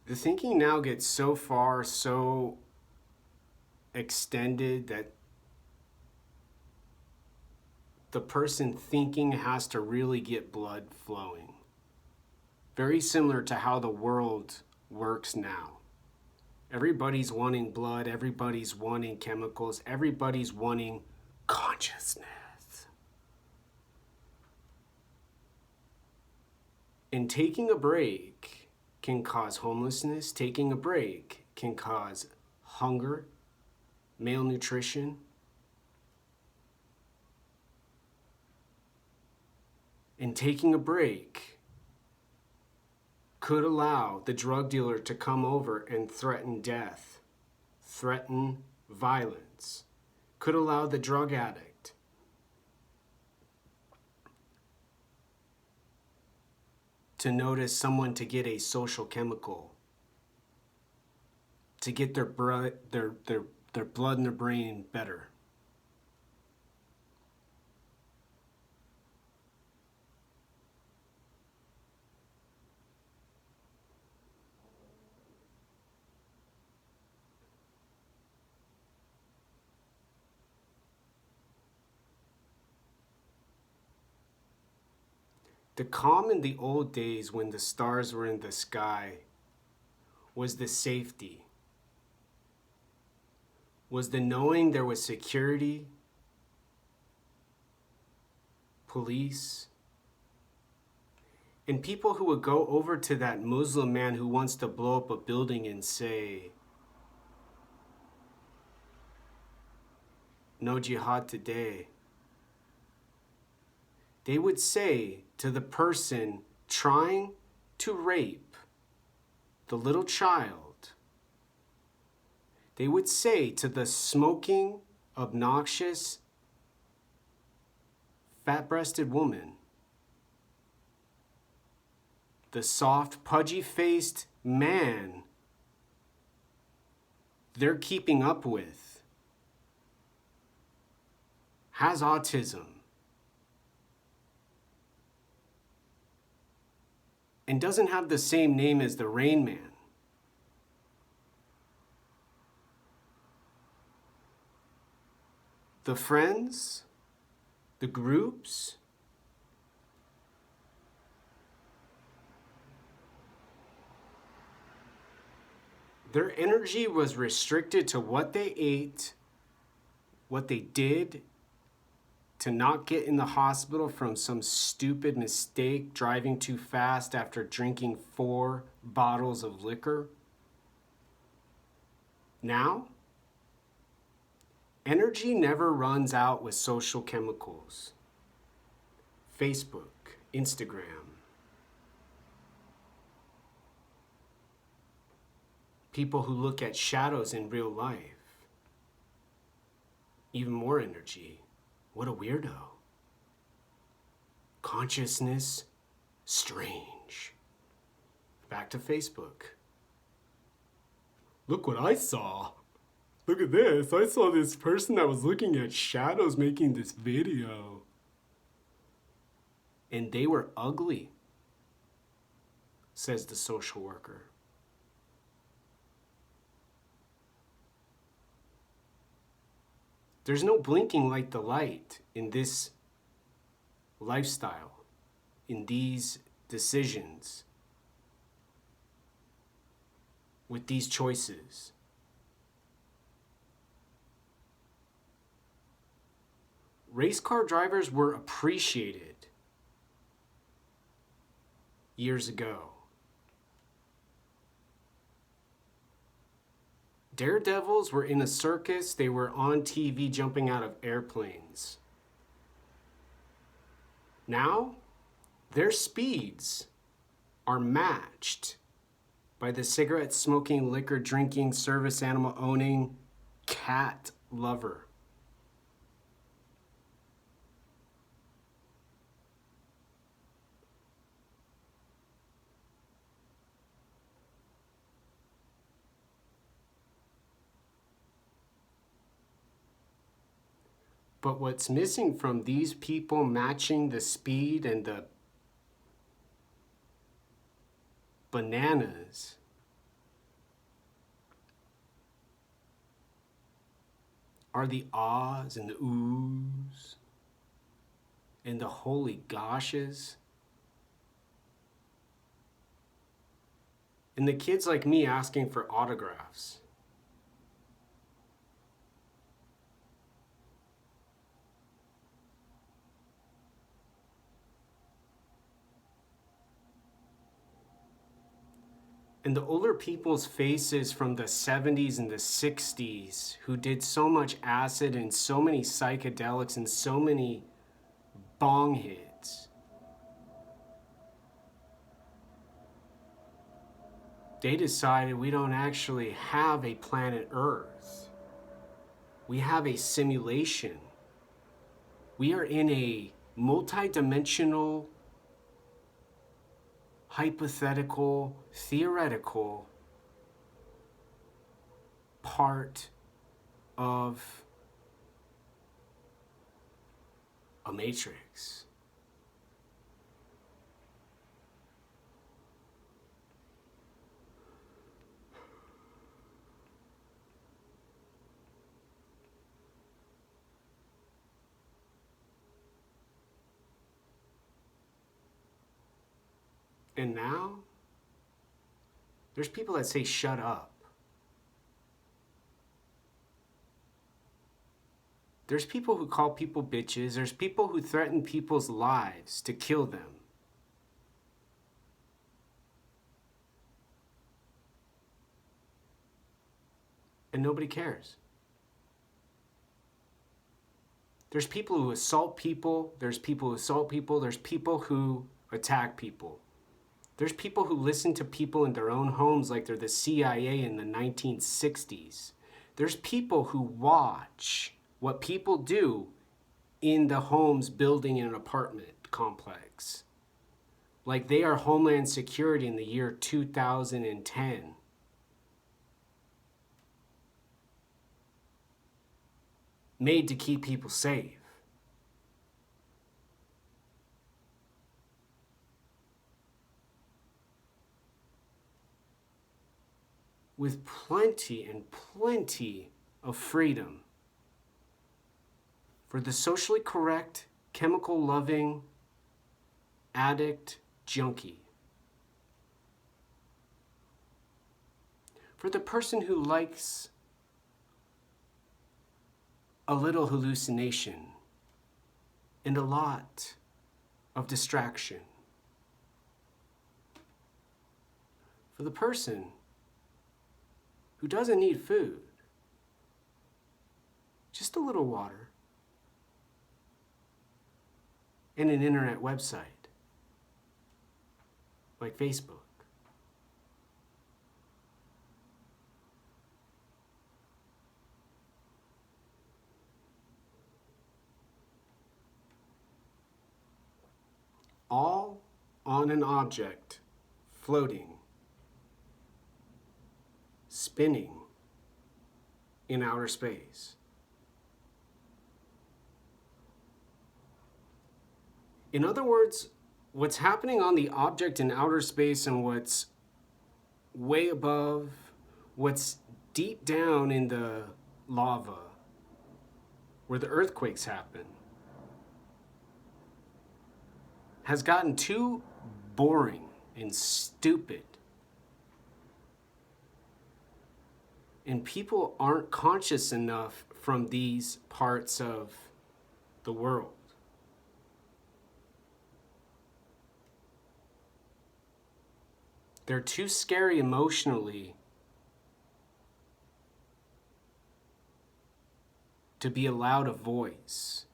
The thinking now gets so far, so extended that the person thinking has to really get blood flowing. Very similar to how the world works now. Everybody's wanting blood, everybody's wanting chemicals, everybody's wanting consciousness. And taking a break can cause homelessness, taking a break can cause hunger, malnutrition. And taking a break could allow the drug dealer to come over and threaten death, threaten violence, could allow the drug addict to notice someone to get a social chemical, to get their blood in their brain better. The calm in the old days when the stars were in the sky was the safety, was the knowing there was security, police, and people who would go over to that Muslim man who wants to blow up a building and say, "No jihad today." They would say to the person trying to rape the little child, they would say to the smoking, obnoxious, fat-breasted woman, the soft, pudgy-faced man they're keeping up with has autism and doesn't have the same name as the Rain Man. The friends, the groups, their energy was restricted to what they ate, what they did, to not get in the hospital from some stupid mistake driving too fast after drinking 4 bottles of liquor. Now, energy never runs out with social chemicals. Facebook, Instagram. People who look at shadows in real life. Even more energy. What a weirdo. Consciousness, strange. Back to Facebook. Look what I saw. Look at this. I saw this person that was looking at shadows making this video. And they were ugly, says the social worker. There's no blinking like the light in this lifestyle, in these decisions, with these choices. Race car drivers were appreciated years ago. Daredevils were in a circus, they were on TV jumping out of airplanes. Now, their speeds are matched by the cigarette smoking, liquor drinking, service animal owning cat lover. But what's missing from these people matching the speed and the bananas are the ahs and the oohs and the holy goshes. And the kids like me asking for autographs. And the older people's faces from the 70s and the 60s who did so much acid and so many psychedelics and so many bong hits. They decided we don't actually have a planet Earth. We have a simulation. We are in a multi-dimensional, hypothetical, theoretical part of a matrix. And now, there's people that say, shut up. There's people who call people bitches. There's people who threaten people's lives to kill them. And nobody cares. There's people who assault people. There's people who assault people. There's people who attack people. There's people who listen to people in their own homes like they're the CIA in the 1960s. There's people who watch what people do in the homes building an apartment complex. Like they are Homeland Security in the year 2010. Made to keep people safe. With plenty and plenty of freedom for the socially correct, chemical-loving, addict junkie. For the person who likes a little hallucination and a lot of distraction. For the person who doesn't need food, just a little water, and an internet website like Facebook. All on an object floating, spinning in outer space. In other words, what's happening on the object in outer space and what's way above, what's deep down in the lava, where the earthquakes happen, has gotten too boring and stupid. And people aren't conscious enough from these parts of the world. They're too scary emotionally to be allowed a voice,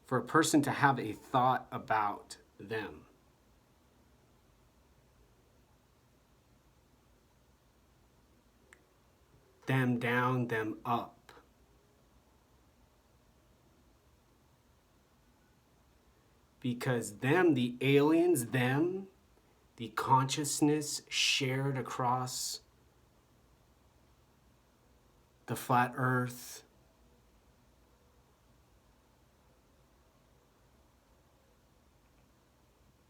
for a person to have a thought about them. Them down, them up. Because them, the aliens, them, the consciousness shared across the flat earth,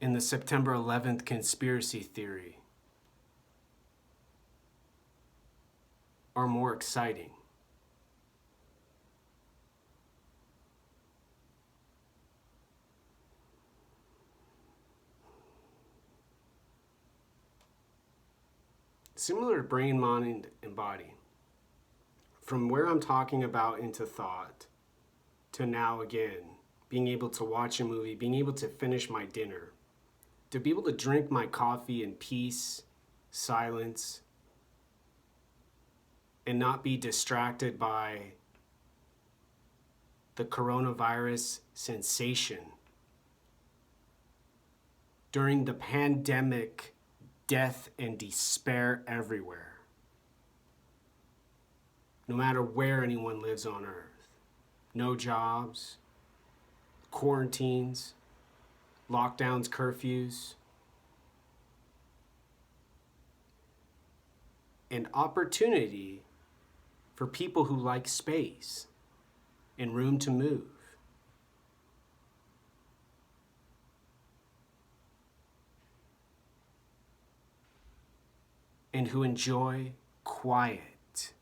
in the September 11th conspiracy theory, are more exciting. similar to brain, mind, and body. From where I'm talking about into thought to now again, being able to watch a movie, being able to finish my dinner, to be able to drink my coffee in peace, silence, and not be distracted by the coronavirus sensation. During the pandemic, death and despair everywhere. No matter where anyone lives on earth. No jobs, quarantines, lockdowns, curfews. An opportunity for people who like space and room to move. And who enjoy quiet,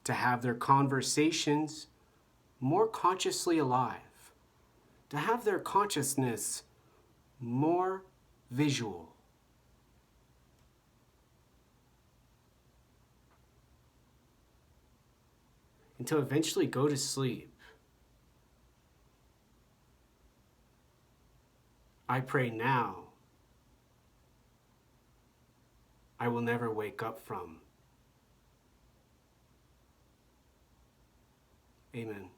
to have their conversations more consciously alive, to have their consciousness more visual. And to eventually go to sleep. I pray now I will never wake up from. Amen.